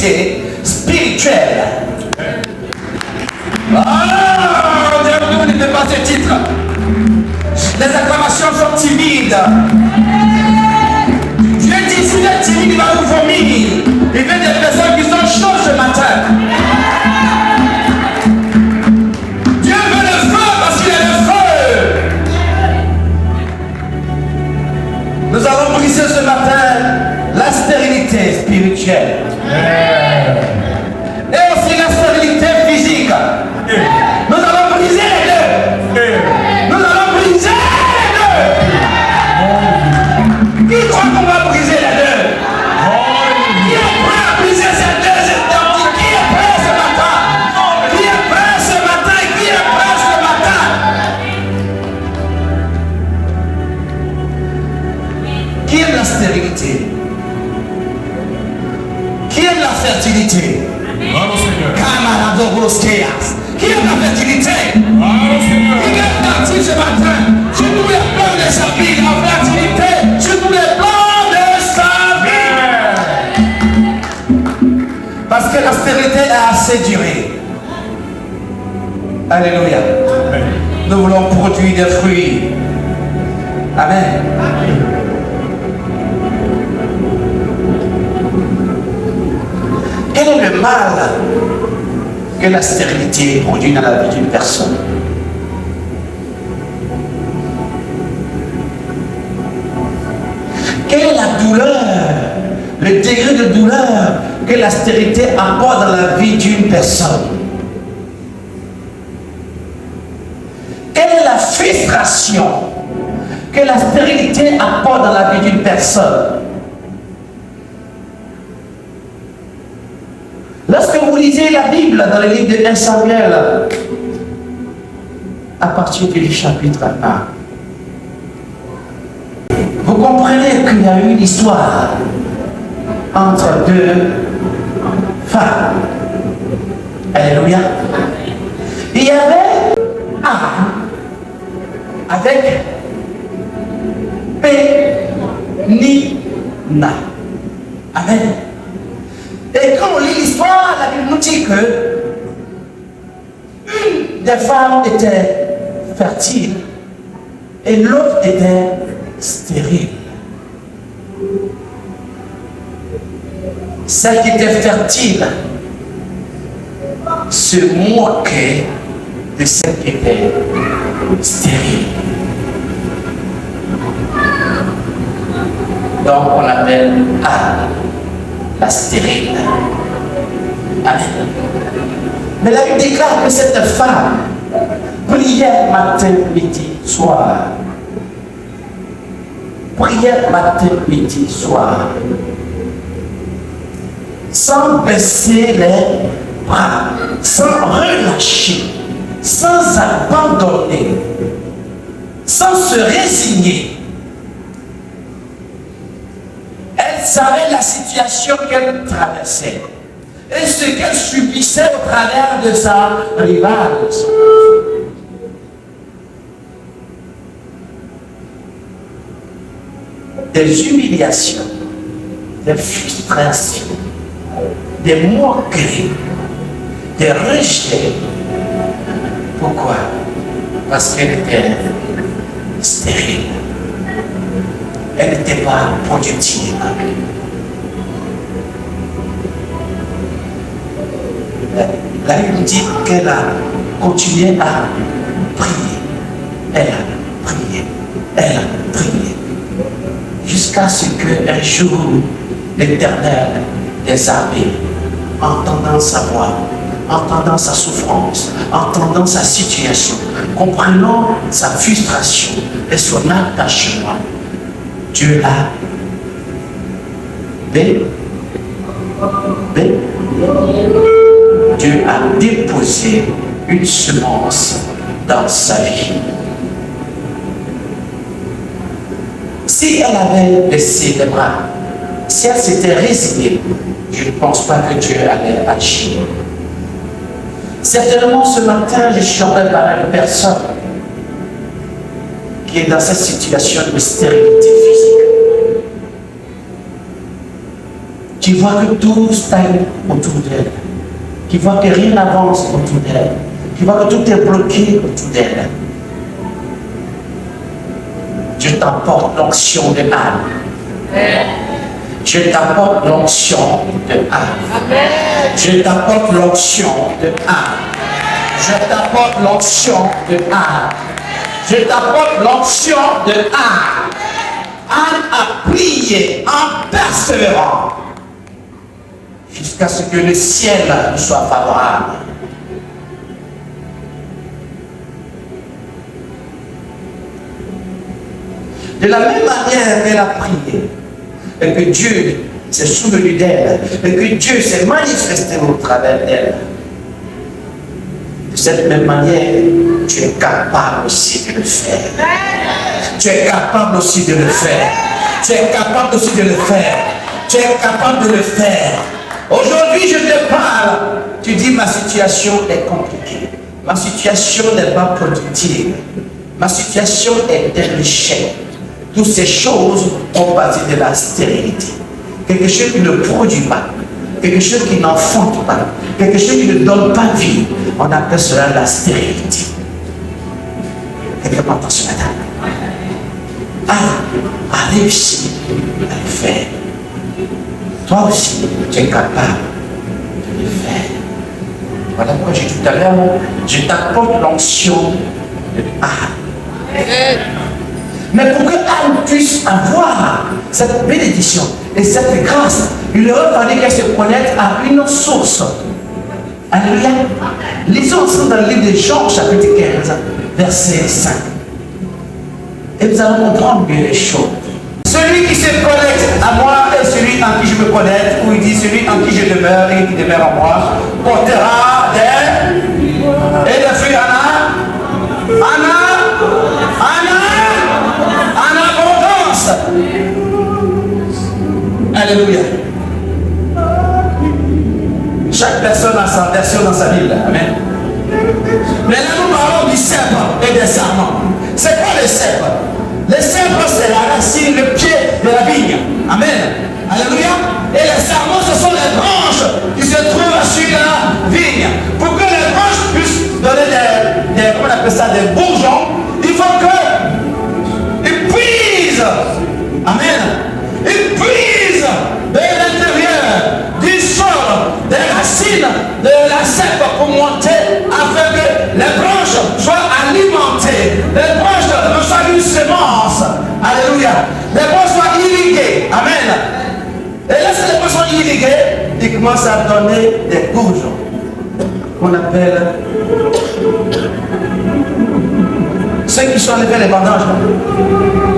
stabilité spirituelle. Ah, Dieu ne fait pas ce titre. Les acclamations sont timides. Dieu dit, si les timides, il va vous vomir. Il veut des personnes qui sont chaudes ce matin. Dieu veut le feu parce qu'il est le feu. Nous allons briser ce matin la stérilité spirituelle. Et aussi la stérilité physique. Nous allons briser les deux. Nous allons briser les deux. Qui croit qu'on va briser les deux? Qui est prêt à briser ces deux étapes? Qui est prêt ce matin? Qui est prêt ce matin? Qui est prêt ce matin? Qui aime la stérilité? Qui aime la fertilité? Qui aime la fertilité? Qui est parti ce matin? Sur tous les plans de sa vie, la fertilité, sur tous les plans de sa vie. Parce que la stérilité a assez duré. Alléluia. Nous voulons produire des fruits. Amen. Quel est le mal que la stérilité produit dans la vie d'une personne? Quelle est la douleur, le degré de douleur que la stérilité apporte dans la vie d'une personne? Quelle est la frustration que la stérilité apporte dans la vie d'une personne? Lorsque vous lisez la Bible dans le livre de 1 Samuel, à partir du chapitre 1, vous comprenez qu'il y a eu une histoire entre deux femmes. Alléluia. Il y avait avec Pénina. Amen. Et quand on lit l'histoire, la Bible nous dit que une des femmes était fertile et l'autre était stérile. Celle qui était fertile se moquait de celle qui était stérile. Donc on appelle la stérile. Amen. Mais la Bible déclare que cette femme priait matin, midi, soir. Priait matin, midi, soir. Sans baisser les bras, sans relâcher, sans abandonner, sans se résigner. Elle savait la situation qu'elle traversait et ce qu'elle subissait au travers de sa rivale. Des humiliations, des frustrations, des moqueries, des rejets. Pourquoi? Parce qu'elle était stérile. Elle n'était pas productive. La Bible dit qu'elle a continué à prier. Elle a prié. Elle a prié. Jusqu'à ce qu'un jour, l'Éternel des armées, entendant sa voix, entendant sa souffrance, entendant sa situation, comprenant sa frustration et son attachement, Dieu a Dieu a déposé une semence dans sa vie. Si elle avait baissé les bras, si elle s'était résignée, je ne pense pas que Dieu allait agir. Certainement ce matin, je suis en train de parler à une personne qui est dans cette situation de stérilité physique. qui voit que tout stagne autour d'elle, qui voit que rien n'avance autour d'elle, qui voit que tout est bloqué autour d'elle. Je t'apporte l'onction de Anne. Je t'apporte l'onction de Anne. Je t'apporte l'onction de Anne. Je t'apporte l'onction de Anne. Je t'apporte l'onction de Anne. Anne a prié en persévérant jusqu'à ce que le ciel soit favorable. De la même manière qu'elle a prié, et que Dieu s'est souvenu d'elle, et que Dieu s'est manifesté au travers d'elle, de cette même manière, tu es capable aussi de le faire. Tu es capable aussi de le faire. Tu es capable aussi de le faire. Tu es capable de le faire. Aujourd'hui, je te parle. Tu dis, ma situation est compliquée. Ma situation n'est pas productive. Ma situation est un échec. Toutes ces choses font partie de la stérilité. Quelque chose qui ne produit pas. Quelque chose qui n'enfante pas. Quelque chose qui ne donne pas vie. On appelle cela la stérilité. Quelqu'un m'entend ce matin? A réussi à le faire. Toi aussi, tu es capable de le faire. Voilà pourquoi j'ai dit tout à l'heure, je t'apporte l'onction de Anne. Mais pour que Anne puisse avoir cette bénédiction et cette grâce, il aurait fallu qu'elle se connecte à une source. Alléluia. Lisons ensemble dans le livre de Jean, chapitre 15, verset 5. Et vous allez comprendre bien les choses. Celui qui se connecte à moi et celui en qui je me connecte, ou il dit celui en qui je demeure et qui demeure en moi, portera des fruits en abondance. Alléluia. Chaque personne a sa version dans sa Bible. Amen. Mais là, nous parlons du cèpe et des sarments. C'est quoi le cèpe? Le cèpe, c'est la racine, le pied de la vigne. Amen. Alléluia. Et les sarments, ce sont les branches qui se trouvent sur la vigne. Pour que les branches puissent donner comment on appelle ça, des bourgeons, il faut qu'ils puisent. Amen. Ils puisent de l'intérieur du sol, des racines de la cèpe pour monter afin que les branches soient alimentées. Les branches ne soient une semence. Alléluia. Les branches soient irriguées. Amen. Et lorsque les branches sont irriguées, ils commencent à donner des bourgeons qu'on appelle ceux qui sont enlevés les bandages,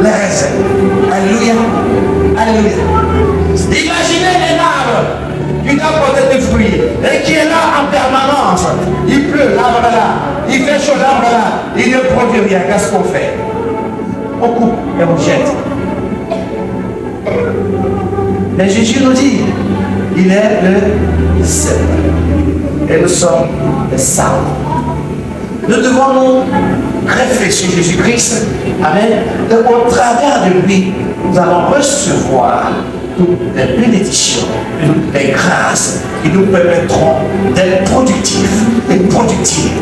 les raisins. Alléluia. Alléluia. Imaginez un arbre qui doit porter des fruits et qui est là en permanence. Il pleut, l'arbre là. Il fait chaud, l'arbre là. Il ne produit rien. Qu'est-ce qu'on fait? On coupe et on jette. Mais Jésus nous dit, il est le cèpe. Et nous sommes les sarments. Nous devons nous réfléchir sur Jésus-Christ. Amen. Et au travers de lui, nous allons recevoir toutes les bénédictions, toutes les grâces qui nous permettront d'être productifs et productifs.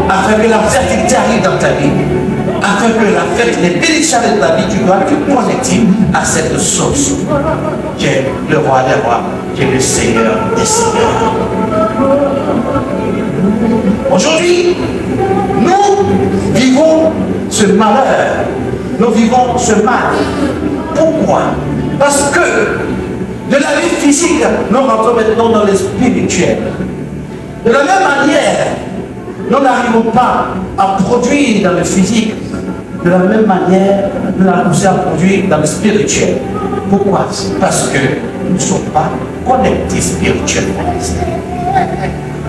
Afin que la fertilité arrive dans ta vie, afin que les bénédictions de ta vie, tu dois te connecter à cette source qui est le roi des rois, qui est le Seigneur des seigneurs. Aujourd'hui, nous vivons ce malheur, nous vivons ce mal. Pourquoi? Parce que de la vie physique, nous rentrons maintenant dans le spirituel. De la même manière, nous n'arrivons pas à produire dans le physique. De la même manière, nous n'arrivons pas à produire dans le spirituel. Pourquoi? Parce que nous ne sommes pas connectés spirituellement.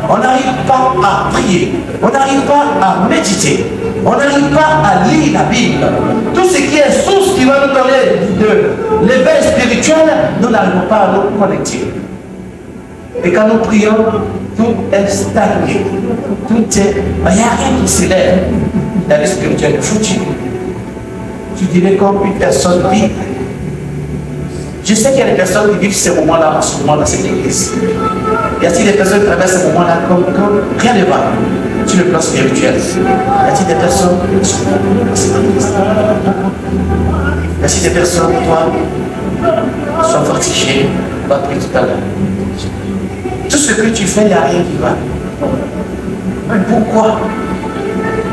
On n'arrive pas à prier, on n'arrive pas à méditer, on n'arrive pas à lire la Bible. Tout ce qui est source qui va nous donner de l'éveil spirituel, nous n'arrivons pas à nous connecter. Et quand nous prions, tout est stagné. Tout est... Il n'y a rien qui s'élève. La vie spirituelle est foutue. Tu dirais comme une personne vide. Je sais qu'il y a des personnes qui vivent ces moments-là en ce moment dans cette église. Y a-t-il des personnes qui traversent ces moments-là comme rien ne va sur le plan spirituel? Y a-t-il des personnes qui sont dans cette église? Y a-t-il des personnes, toi, sont fortifiées, pas pris tout à l'heure? Tout ce que tu fais, il n'y a rien qui va. Mais pourquoi?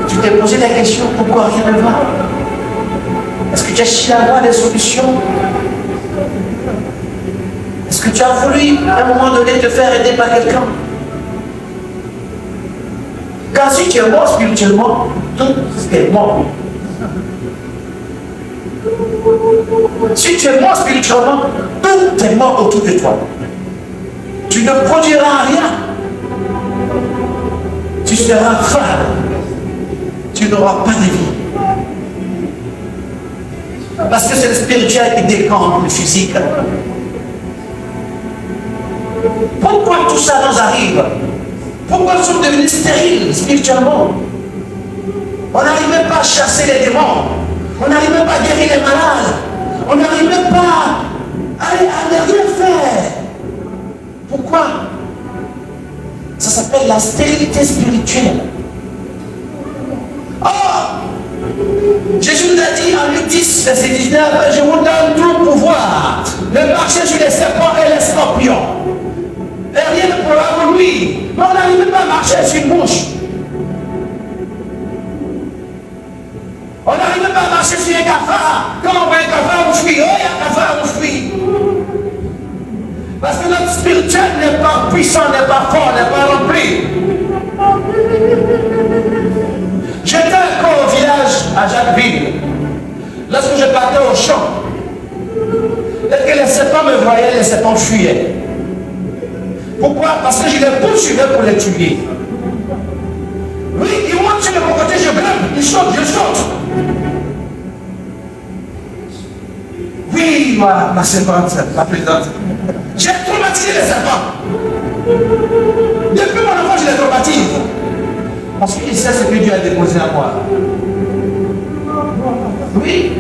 Tu t'es posé la question, pourquoi rien ne va? Est-ce que tu as cherché à avoir des solutions? Est-ce que tu as voulu, à un moment donné, te faire aider par quelqu'un? Car si tu es mort spirituellement, tout est mort. Si tu es mort spirituellement, tout est mort autour de toi. Tu ne produiras rien. Tu seras fade. Tu n'auras pas de vie. Parce que c'est le spirituel qui décante le physique. Pourquoi tout ça nous arrive? Pourquoi nous sommes devenus stériles spirituellement? On n'arrive même pas à chasser les démons. On n'arrive même pas à guérir les malades. On n'arrive même pas à ne rien faire. Pourquoi? Ça s'appelle la stérilité spirituelle. Oh! Jésus nous a dit en Luc 10, verset 19, je vous donne tout le pouvoir de marcher sur les serpents et les scorpions. Et rien ne pourra vous nuire. Mais on n'arrive même pas à marcher sur une mouche. On n'arrive même pas à marcher sur un cafard. Quand on voit un cafard, on fuit. Oh, il y a un cafard, on fuit. Parce que notre spirituel n'est pas puissant, n'est pas fort, n'est pas rempli. J'étais encore au village à Jacquesville. Lorsque je partais au champ, et que les serpents me voyaient, les serpents fuyaient. Pourquoi? Parce que je les poursuivais pour les tuer. Oui, ils montent sur mon côté, je grimpe, ils sautent, je saute. Oui, ma servante, ma présidente. J'ai traumatisé les serpents. Depuis mon enfant, je les traumatise. Parce qu'il sait ce que Dieu a déposé à moi. Oui.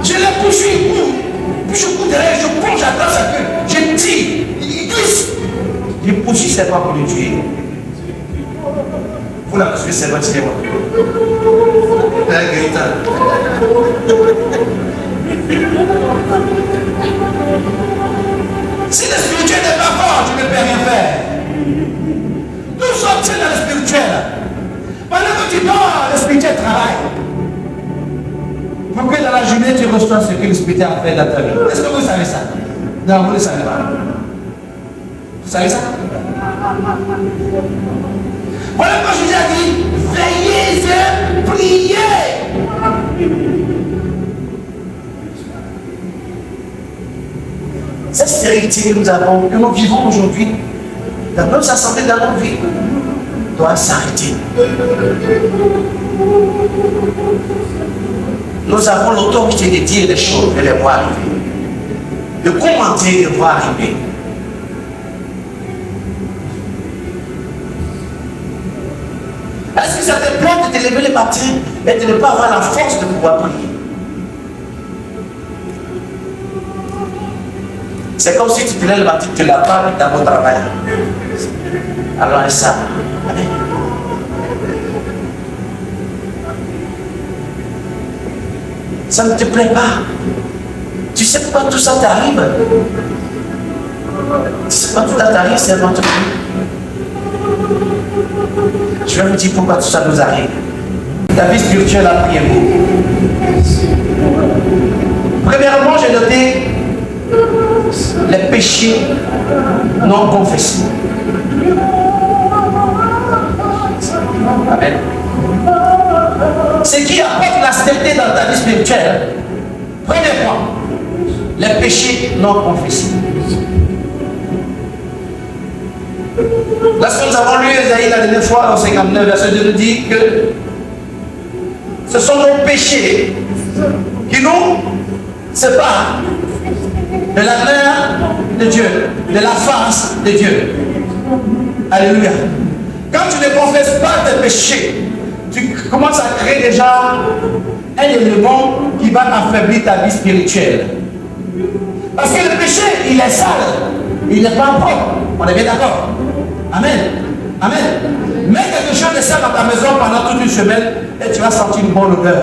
Je les poursuis, puis je cours derrière, je plonge à terre sa queue, je tire, il glisse. Je poursuis ses pas pour le tuer. Vous la poursuivez, c'est votre moi. Si le spirituel n'est pas fort, tu ne peux rien faire. Nous sommes dans le spirituel. Pendant que tu dors, le spirituel travaille. Pour que dans la journée, tu reçois ce que le spirituel a fait dans ta vie. Est-ce que vous savez ça? Non, vous ne le savez pas. Vous savez ça? Voilà quand Jésus a dit, veillez et priez. Cette stérilité que nous avons, que nous vivons aujourd'hui, dans nos assemblées, dans nos vies, doit s'arrêter. Nous avons l'autorité de dire les choses, de les voir arriver, de commenter, de voir arriver. Est-ce que ça te plaît de te lever le matin et de ne pas avoir la force de pouvoir prier? C'est comme si tu te lèves le matin, tu ne l'as pas mis dans ton travail. Alors ça, amen. Ça ne te plaît pas. Tu sais pourquoi tout ça t'arrive? Tu sais pourquoi tout ça t'arrive, c'est avant tout. Je vais vous dire pourquoi tout ça nous arrive. Ta vie spirituelle a pris un coup. Premièrement, j'ai noté les péchés non confessés. Amen. Ce qui apporte la stérilité dans ta vie spirituelle, premièrement, les péchés non confessés. Lorsque nous avons lu Ésaïe la dernière fois, en 59, verset 2, nous dit que ce sont nos péchés qui nous séparent de la main de Dieu, de la face de Dieu. Alléluia. Quand tu ne confesses pas tes péchés, tu commences à créer déjà un élément qui va affaiblir ta vie spirituelle. Parce que le péché, il est sale. Il n'est pas propre. On est bien d'accord? Amen. Amen. Mets quelque chose de sale dans ta maison pendant toute une semaine et tu vas sentir une bonne odeur.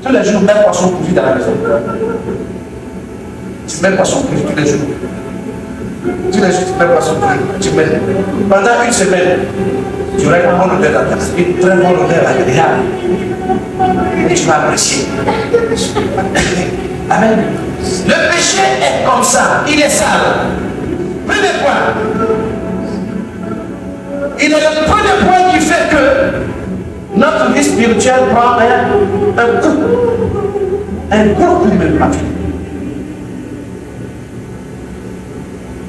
Tous les jours, mets poisson cousu dans la maison. Tu mets poisson cousu tous les jours. Tous les jours, tu mets poisson cousu. Tu mets. Pendant une semaine, tu auras une bonne odeur dans ta maison. Une très bonne odeur agréable. Et tu vas apprécier. Amen. Le péché est comme ça. Il est sale. Premier point. Il est le premier point qui fait que notre vie spirituelle prend un coup. Un coup qui me frappe.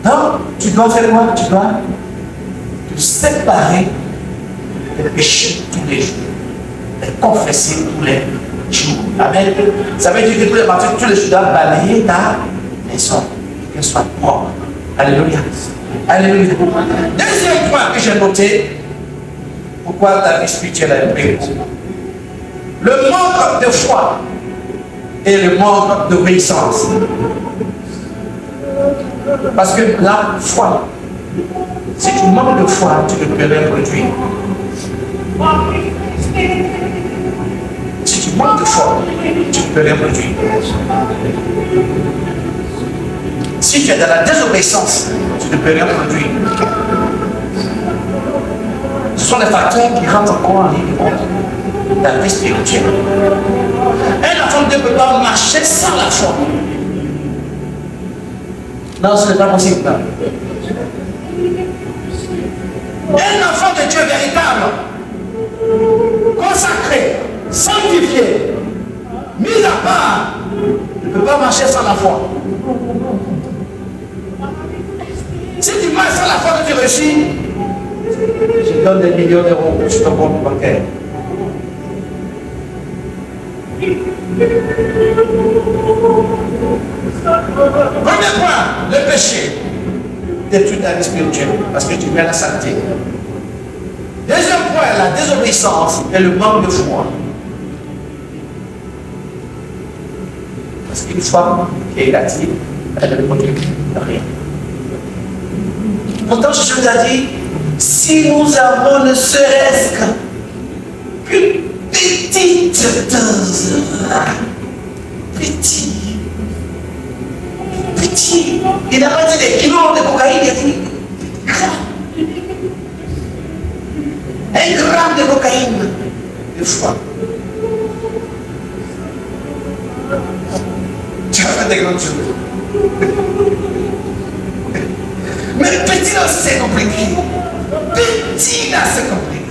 Donc, tu dois faire quoi? Tu dois te séparer des péchés tous les jours. Les confesser tous les jours. Amen. Ça veut dire que tous les matins, tous les jours, tu dois balayer ta maison. Qu'elle soit propre. Alléluia. Alléluia. Deuxième point que j'ai noté, pourquoi ta vie spirituelle est prise. Le manque de foi et le manque d'obéissance. Parce que la foi, si tu manques de foi, tu ne peux rien produire. Si tu manques de foi, tu ne peux rien produire. Si tu es dans la désobéissance, tu ne peux rien produire. Ce sont les facteurs qui rentrent encore en ligne de compte dans la vie spirituelle. Un enfant de Dieu ne peut pas marcher sans la foi. Non, ce n'est pas possible. Non. Un enfant de Dieu véritable, consacré, sanctifié, mis à part, ne peut pas marcher sans la foi. Si tu marches sans la foi que tu réussis, je donne des millions d'euros sur ton compte bancaire. Premier point, le péché détruit ta vie spirituelle parce que tu mets la saleté. Deuxième point, la désobéissance et le manque de foi. Parce qu'une foi qui est négative, elle ne produit rien. Pourtant, je vous ai dit, si nous avons ne serait-ce qu'une petite dose, petit, il n'a pas dit des kilos de cocaïne, il a dit un gramme de cocaïne, de foi. Tu vas faire des grandes choses. Mais petit là, c'est compliqué. Petit là, c'est compliqué.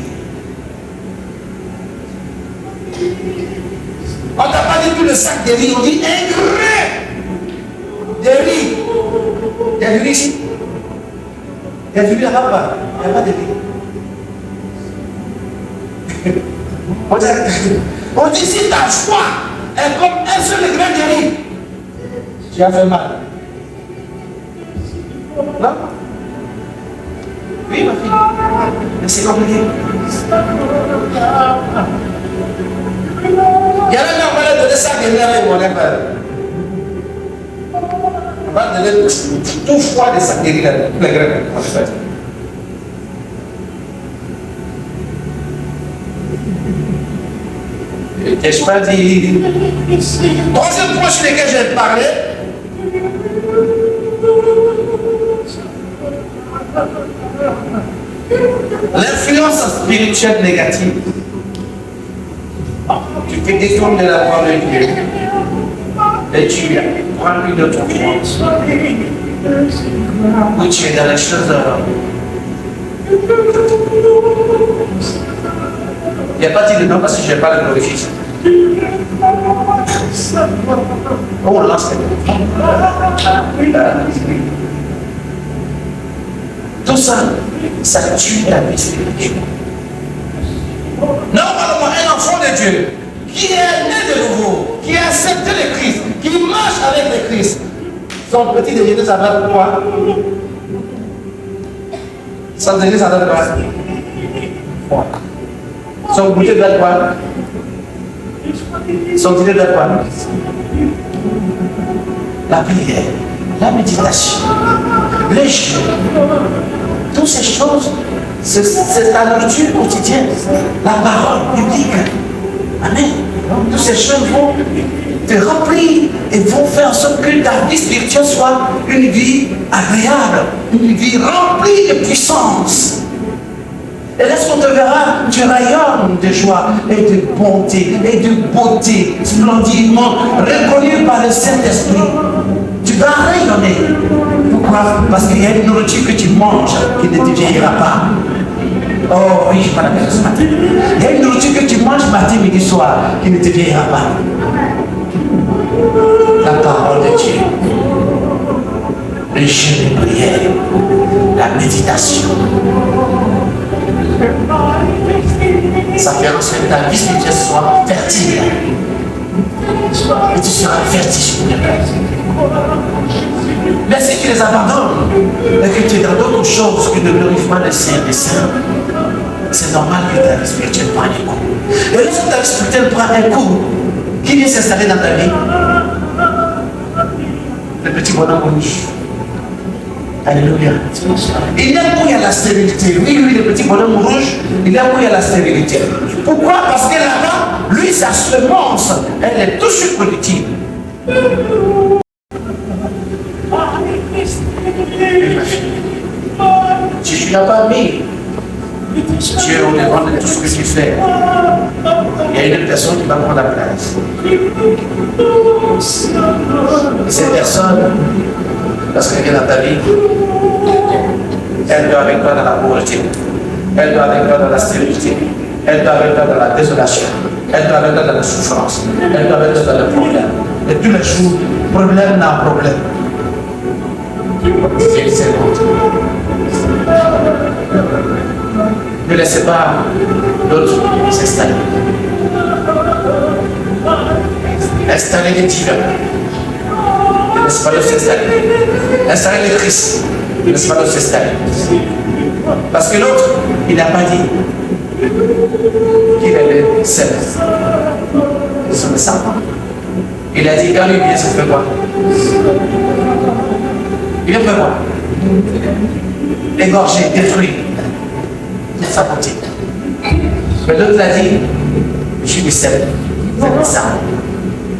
On t'a pas dit tout le sac de riz, on dit un grain de riz. Il y a du riz ici. Il y a du riz là-bas. Il n'y a pas de riz. On dit si ta foi est comme un seul grain de riz, tu as fait mal. Non? Oui, ma fille. Mais c'est compliqué. Il y a même un moyen de donner ça de l'air mon père. On va donner tout froid de ça, les graines. T'ai-je pas dit? Troisième point sur lequel je vais parler. L'influence spirituelle négative. Tu te détournes de la parole de Dieu et tu prends une autre foi où tu es dans les choses il n'y a pas dit de nom parce que je n'ai pas le glorifié. On lance tout ça, ça tue la vie spirituelle. Normalement, un enfant de Dieu qui est né de nouveau, qui a accepté le Christ, qui marche avec le Christ, son petit déjeuner, ça donne quoi? Son déjeuner, ça donne quoi? Son goûter donne quoi? Sont-ils d'accord? La prière, la méditation, les jeûnes, toutes ces choses, c'est la nourriture quotidienne, la parole biblique. Amen. Toutes ces choses vont te remplir et vont faire en sorte que ta vie spirituelle soit une vie agréable, une vie remplie de puissance. Et lorsqu'on te verra, tu rayonnes de joie et de bonté et de beauté, splendidement reconnu par le Saint-Esprit. Tu vas rayonner. Pourquoi? Parce qu'il y a une nourriture que tu manges qui ne te vieillira pas. Oh oui, je parle avec ce matin. Il y a une nourriture que tu manges matin, midi, soir qui ne te vieillira pas. La parole de Dieu, le jeûne et prière, la méditation. Ça fait en sorte que ta vie spirituelle soit fertile. Et tu seras fertile pour les Père. Mais si tu les abandonnes et que tu es dans d'autres choses qui ne glorifient pas le Saint des Saints, c'est normal que ta vie spirituelle prenne un coup. Et lorsque ta vie spirituelle prend un coup, qui vient s'installer dans ta vie? Le petit bonhomme rouge. Alléluia. Il aime où il y a la stérilité. Oui, le petit bonhomme rouge, il aime où il y a la stérilité. Pourquoi? Parce que là-bas, lui, sa semence, elle est tout de suite productive. Si tu n'as pas mis Dieu au devant de tout ce que tu fais, il y a une personne qui va prendre la place. Et cette personne, lorsqu'elle vient dans ta vie, elle doit avec toi dans la pauvreté, elle doit avec toi dans la stérilité, elle doit avec toi dans la désolation, elle doit avec toi dans la souffrance, elle doit avec toi dans le problème. Et tous les jours, problème n'a problème. Ne laissez pas d'autres s'installer. Installez les divins. Ne laissez pas d'autres s'installer. Installez les Christ. Ne laissez pas d'autres s'installer. Parce que l'autre, il n'a pas dit qu'il est le seul. Ils sont les serpents. Il a dit, quand lui vient, ça fait quoi? Il vient faire quoi? Égorger, détruire, toute sa beauté. Mais l'autre l'a dit, je suis le seul, c'est le sang.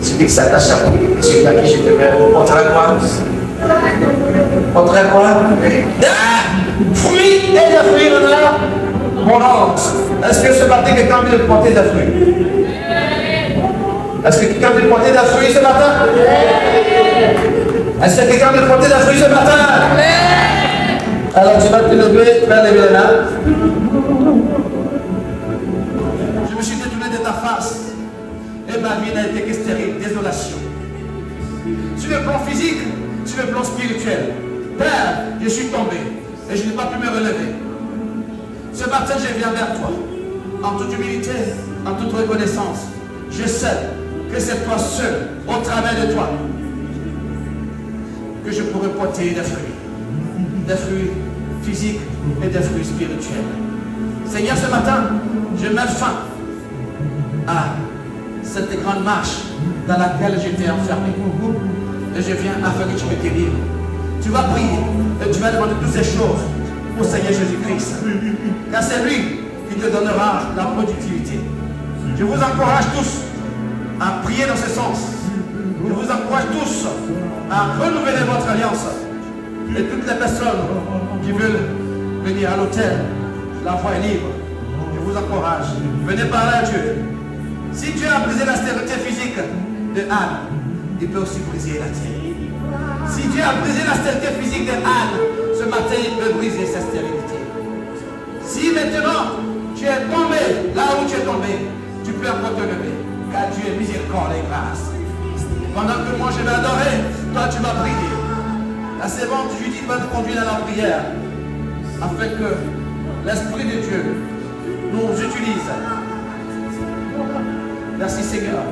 Celui qui s'attache à vous, celui à qui je te mets, contre quoi? Contre quoi? Fruits et des fruits, on a mon ange. Est-ce que ce matin, quelqu'un veut porter des fruits? Est-ce que quelqu'un veut porter des fruits ce matin? Est-ce que quelqu'un veut porter des fruits ce matin? Alors tu vas te lever, tu vas lever les mains. Je me suis détourné de ta face et ma vie n'a été que stérile, désolation. Sur le plan physique, sur le plan spirituel. Père, je suis tombé et je n'ai pas pu me relever. Ce matin, je viens vers toi, en toute humilité, en toute reconnaissance. Je sais que c'est toi seul, au travers de toi, que je pourrai porter des fruits physiques et des fruits spirituels. Seigneur, ce matin, je mets fin à cette grande marche dans laquelle j'étais enfermé. Et je viens afin que tu me délivres. Tu vas prier et tu vas demander toutes ces choses au Seigneur Jésus-Christ. Car c'est lui qui te donnera la productivité. Je vous encourage tous à prier dans ce sens. Je vous encourage tous à renouveler votre alliance. Et toutes les personnes qui veulent venir à l'hôtel, la voie est libre. Je vous encourage. Venez parler à Dieu. Si Dieu a brisé la stérilité physique de Anne, il peut aussi briser la tienne. Si Dieu a brisé la stérilité physique de Anne, ce matin il peut briser sa stérilité. Si maintenant tu es tombé là où tu es tombé, tu peux encore te lever. Car Dieu est miséricorde et grâce. Pendant que moi je vais adorer, toi tu vas prier. La servante Judith va te conduire dans la prière afin que l'Esprit de Dieu nous utilise. Merci Seigneur.